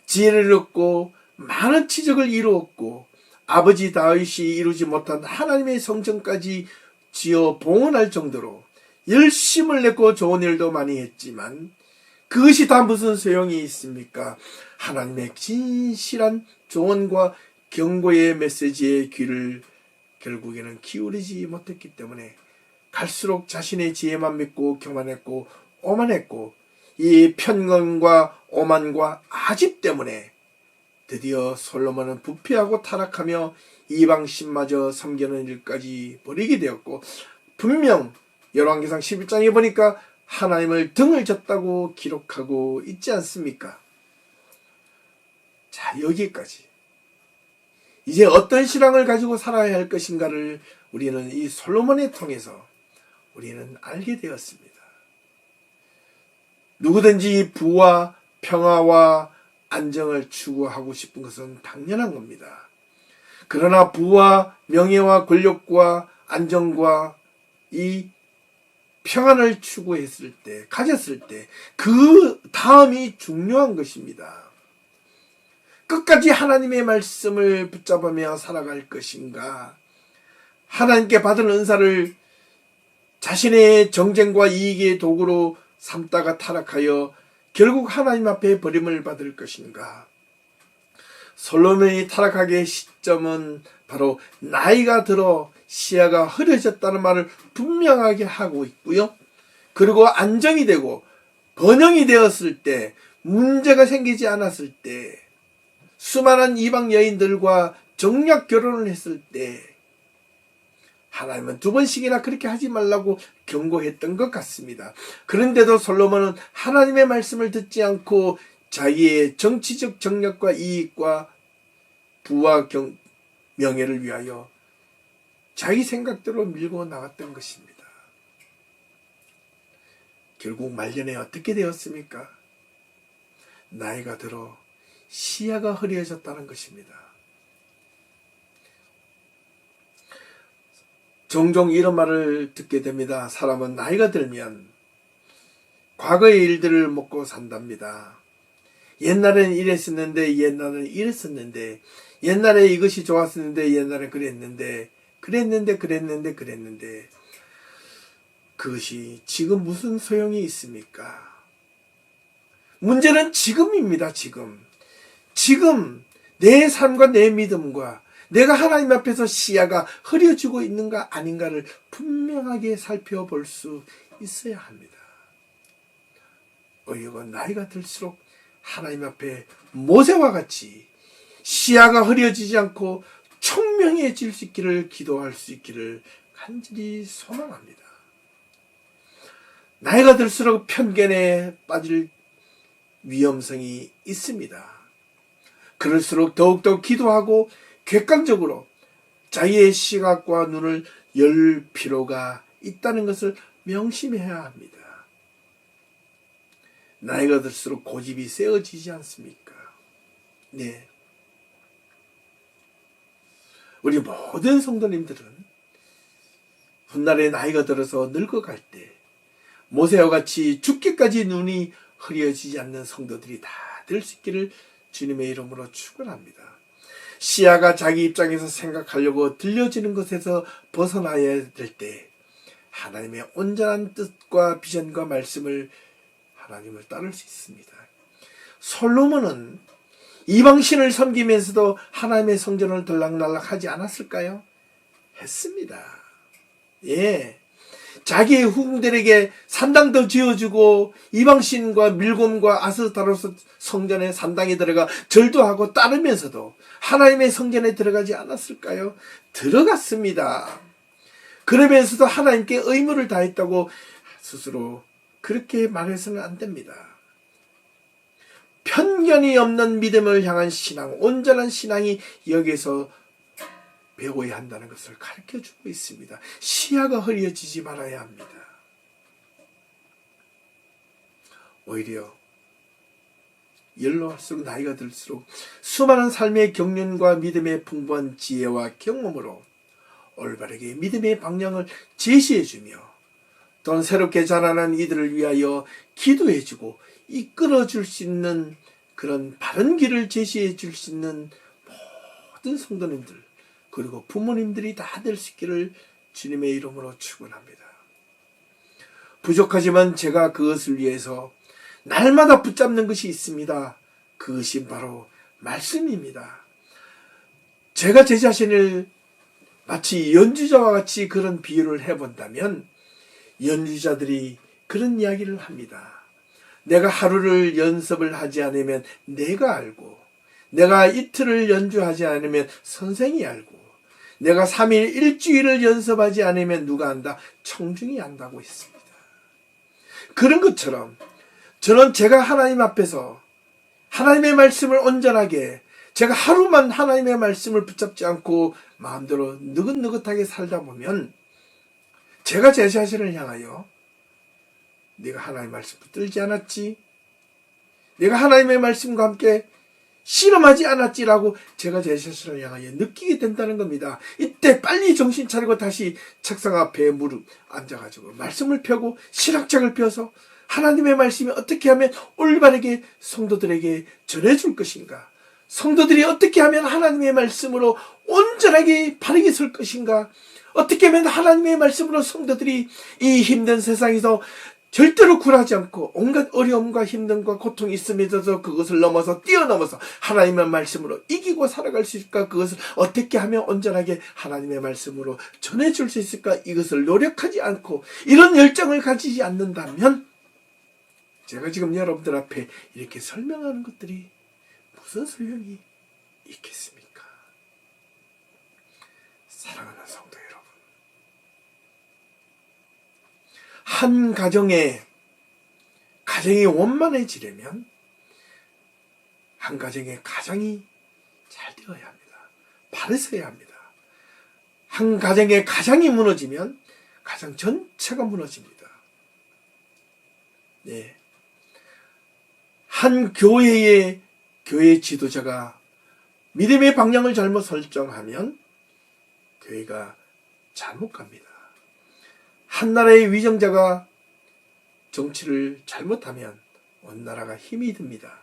지혜를 얻고 많은 치적을 이루었고 아버지 다윗이 이루지 못한 하나님의 성전까지 지어 봉헌할 정도로 열심을 냈고 좋은 일도 많이 했지만 그것이 다 무슨 소용이 있습니까? 하나님의 진실한 조언과 경고의 메시지의 귀를 결국에는 기울이지 못했기 때문에 갈수록 자신의 지혜만 믿고 교만했고 오만했고, 이 편견과 오만과 아집 때문에 드디어 솔로몬은 부패하고 타락하며 이방신마저 섬기는 일까지 벌이게 되었고, 분명 열왕기상 11장에 보니까 하나님을 등을 졌다고 기록하고 있지 않습니까? 자, 여기까지. 이제 어떤 신앙을 가지고 살아야 할 것인가를 우리는 이 솔로몬을 통해서 우리는 알게 되었습니다. 누구든지 부와 평화와 안정을 추구하고 싶은 것은 당연한 겁니다. 그러나 부와 명예와 권력과 안정과 이 평안을 추구했을 때, 가졌을 때, 그 다음이 중요한 것입니다. 끝까지 하나님의 말씀을 붙잡으며 살아갈 것인가, 하나님께 받은 은사를 자신의 정쟁과 이익의 도구로 삼다가 타락하여 결국 하나님 앞에 버림을 받을 것인가. 솔로몬이 타락하게 시점은 바로 나이가 들어 시야가 흐려졌다는 말을 분명하게 하고 있고요. 그리고 안정이 되고 번영이 되었을 때, 문제가 생기지 않았을 때, 수많은 이방 여인들과 정략 결혼을 했을 때 하나님은 2번씩이나 그렇게 하지 말라고 경고했던 것 같습니다. 그런데도 솔로몬은 하나님의 말씀을 듣지 않고 자기의 정치적 정략과 이익과 부와 명예를 위하여 자기 생각대로 밀고 나갔던 것입니다. 결국 말년에 어떻게 되었습니까? 나이가 들어 시야가 흐려졌다는 것입니다. 종종 이런 말을 듣게 됩니다. 사람은 나이가 들면 과거의 일들을 먹고 산답니다. 옛날엔 이랬었는데, 옛날엔 이랬었는데, 옛날에 이것이 좋았었는데, 옛날에 그랬는데, 그것이 지금 무슨 소용이 있습니까? 문제는 지금입니다. 지금 내 삶과 내 믿음과 내가 하나님 앞에서 시야가 흐려지고 있는가 아닌가를 분명하게 살펴볼 수 있어야 합니다. 우리가 나이가 들수록 하나님 앞에 모세와 같이 시야가 흐려지지 않고 총명해질 수 있기를 기도할 수 있기를 간절히 소망합니다. 나이가 들수록 편견에 빠질 위험성이 있습니다. 그럴수록 더욱더 기도하고 객관적으로 자기의 시각과 눈을 열 필요가 있다는 것을 명심해야 합니다. 나이가 들수록 고집이 세어지지 않습니까? 네. 우리 모든 성도님들은 훗날에 나이가 들어서 늙어갈 때 모세와 같이 죽기까지 눈이 흐려지지 않는 성도들이 다 될 수 있기를 주님의 이름으로 축원합니다. 시야가 자기 입장에서 생각하려고 들려지는 것에서 벗어나야 될 때 하나님의 온전한 뜻과 비전과 말씀을 하나님을 따를 수 있습니다. 솔로몬은 이방신을 섬기면서도 하나님의 성전을 들락날락하지 않았을까요? 했습니다. 예. 자기의 후궁들에게 산당도 지어주고 이방신과 밀곰과 아스타로스 성전의 산당에 들어가 절도 하고 따르면서도 하나님의 성전에 들어가지 않았을까요? 들어갔습니다. 그러면서도 하나님께 의무를 다했다고 스스로 그렇게 말해서는 안 됩니다. 편견이 없는 믿음을 향한 신앙, 온전한 신앙이 여기에서 배워야 한다는 것을 가르쳐주고 있습니다. 시야가 흐려지지 말아야 합니다. 오히려 연로할수록 나이가 들수록 수많은 삶의 경륜과 믿음의 풍부한 지혜와 경험으로 올바르게 믿음의 방향을 제시해주며 또한 새롭게 자라는 이들을 위하여 기도해주고 이끌어줄 수 있는 그런 바른 길을 제시해줄 수 있는 모든 성도님들 그리고 부모님들이 다 될 수 있기를 주님의 이름으로 축원합니다. 부족하지만 제가 그것을 위해서 날마다 붙잡는 것이 있습니다. 그것이 바로 말씀입니다. 제가 제 자신을 마치 연주자와 같이 그런 비유를 해본다면 연주자들이 그런 이야기를 합니다. 내가 하루를 연습을 하지 않으면 내가 알고 내가 이틀을 연주하지 않으면 선생이 알고 내가 3일 일주일을 연습하지 않으면 누가 안다? 청중이 안다고 했습니다. 그런 것처럼 저는 제가 하나님 앞에서 하나님의 말씀을 온전하게 제가 하루만 하나님의 말씀을 붙잡지 않고 마음대로 느긋느긋하게 살다 보면 제가 제 자신을 향하여 네가 하나님의 말씀 붙들지 않았지? 내가 하나님의 말씀과 함께 실험하지 않았지라고 제가 제 자신을 향하여 느끼게 된다는 겁니다. 이때 빨리 정신 차리고 다시 책상 앞에 무릎 앉아가지고 말씀을 펴고 신학책을 펴서 하나님의 말씀이 어떻게 하면 올바르게 성도들에게 전해줄 것인가? 성도들이 어떻게 하면 하나님의 말씀으로 온전하게 바르게 설 것인가? 어떻게 하면 하나님의 말씀으로 성도들이 이 힘든 세상에서 절대로 굴하지 않고 온갖 어려움과 힘듦과 고통이 있으면서도 그것을 넘어서 뛰어넘어서 하나님의 말씀으로 이기고 살아갈 수 있을까? 그것을 어떻게 하면 온전하게 하나님의 말씀으로 전해줄 수 있을까? 이것을 노력하지 않고 이런 열정을 가지지 않는다면 제가 지금 여러분들 앞에 이렇게 설명하는 것들이 무슨 소용이 있겠습니까? 사랑하는 성도 여러분, 한 가정이 원만해지려면 한 가정의 가장이 잘 되어야 합니다. 바로 서야 합니다. 한 가정의 가장이 무너지면 가정 전체가 무너집니다. 네. 한 교회 지도자가 믿음의 방향을 잘못 설정하면 교회가 잘못 갑니다. 한 나라의 위정자가 정치를 잘못하면 온 나라가 힘이 듭니다.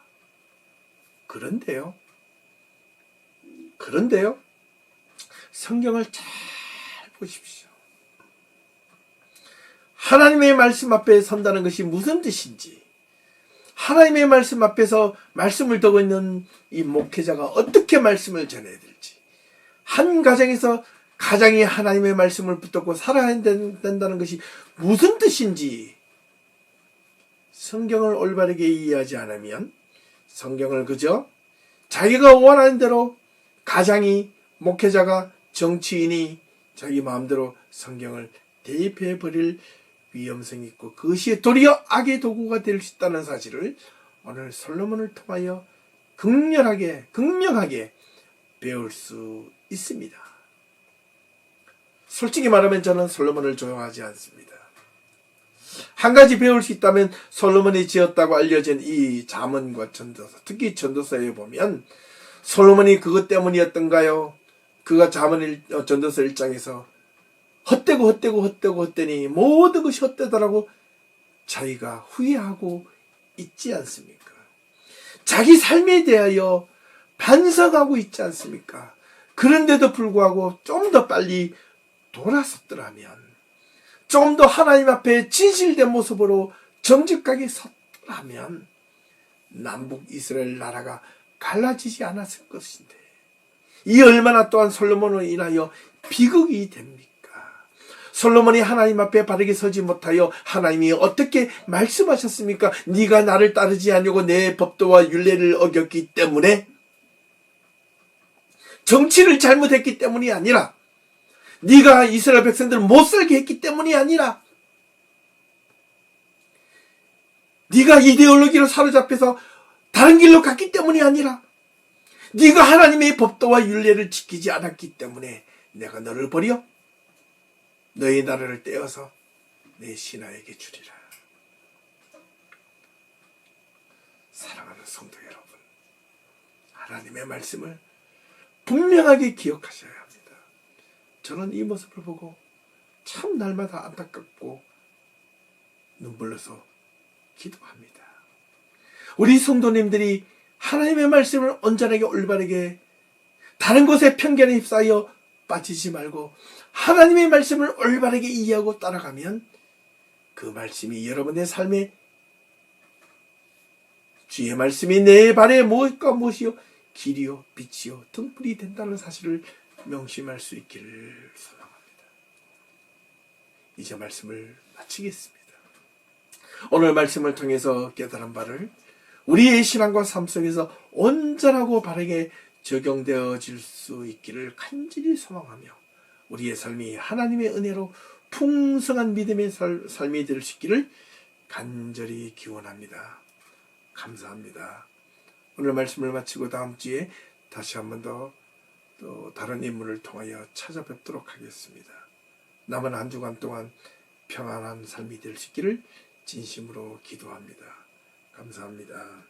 그런데요, 성경을 잘 보십시오. 하나님의 말씀 앞에 선다는 것이 무슨 뜻인지, 하나님의 말씀 앞에서 말씀을 듣고 있는 이 목회자가 어떻게 말씀을 전해야 될지, 한 가정에서 가장이 하나님의 말씀을 붙잡고 살아야 된다는 것이 무슨 뜻인지 성경을 올바르게 이해하지 않으면 성경을 그저 자기가 원하는 대로 가장이, 목회자가, 정치인이 자기 마음대로 성경을 대입해 버릴 위험성이 있고 그것이 도리어 악의 도구가 될 수 있다는 사실을 오늘 솔로몬을 통하여 극명하게 배울 수 있습니다. 솔직히 말하면 저는 솔로몬을 조용하지 않습니다. 한 가지 배울 수 있다면 솔로몬이 지었다고 알려진 이 잠언과 전도서, 특히 전도서에 보면 솔로몬이 그것 때문이었던가요? 그가 전도서 1장에서 헛되니 모든 것이 헛되다라고 자기가 후회하고 있지 않습니까? 자기 삶에 대하여 반성하고 있지 않습니까? 그런데도 불구하고 좀 더 빨리 돌아섰더라면, 좀 더 하나님 앞에 진실된 모습으로 정직하게 섰더라면 남북 이스라엘 나라가 갈라지지 않았을 것인데 이 얼마나 또한 솔로몬으로 인하여 비극이 됩니까? 솔로몬이 하나님 앞에 바르게 서지 못하여 하나님이 어떻게 말씀하셨습니까? 네가 나를 따르지 아니고 내 법도와 율례를 어겼기 때문에, 정치를 잘못했기 때문이 아니라, 네가 이스라엘 백성들을 못살게 했기 때문이 아니라, 네가 이데올로기로 사로잡혀서 다른 길로 갔기 때문이 아니라, 네가 하나님의 법도와 율례를 지키지 않았기 때문에 내가 너를 버려 너의 나라를 떼어서 내 신하에게 주리라. 사랑하는 성도 여러분, 하나님의 말씀을 분명하게 기억하셔야 합니다. 저는 이 모습을 보고 참 날마다 안타깝고 눈물로서 기도합니다. 우리 성도님들이 하나님의 말씀을 온전하게 올바르게, 다른 것에 편견에 휩싸여 빠지지 말고 하나님의 말씀을 올바르게 이해하고 따라가면 그 말씀이 여러분의 삶에, 주의 말씀이 내 발의 무엇과 무엇이요 길이요 빛이요 등불이 된다는 사실을 명심할 수 있기를 소망합니다. 이제 말씀을 마치겠습니다. 오늘 말씀을 통해서 깨달은 바를 우리의 신앙과 삶 속에서 온전하고 바르게 적용되어질 수 있기를 간절히 소망하며 우리의 삶이 하나님의 은혜로 풍성한 믿음의 삶이 될 수 있기를 간절히 기원합니다. 감사합니다. 오늘 말씀을 마치고 다음 주에 다시 한 번 더 또 다른 인물을 통하여 찾아뵙도록 하겠습니다. 남은 한 주간 동안 평안한 삶이 될 수 있기를 진심으로 기도합니다. 감사합니다.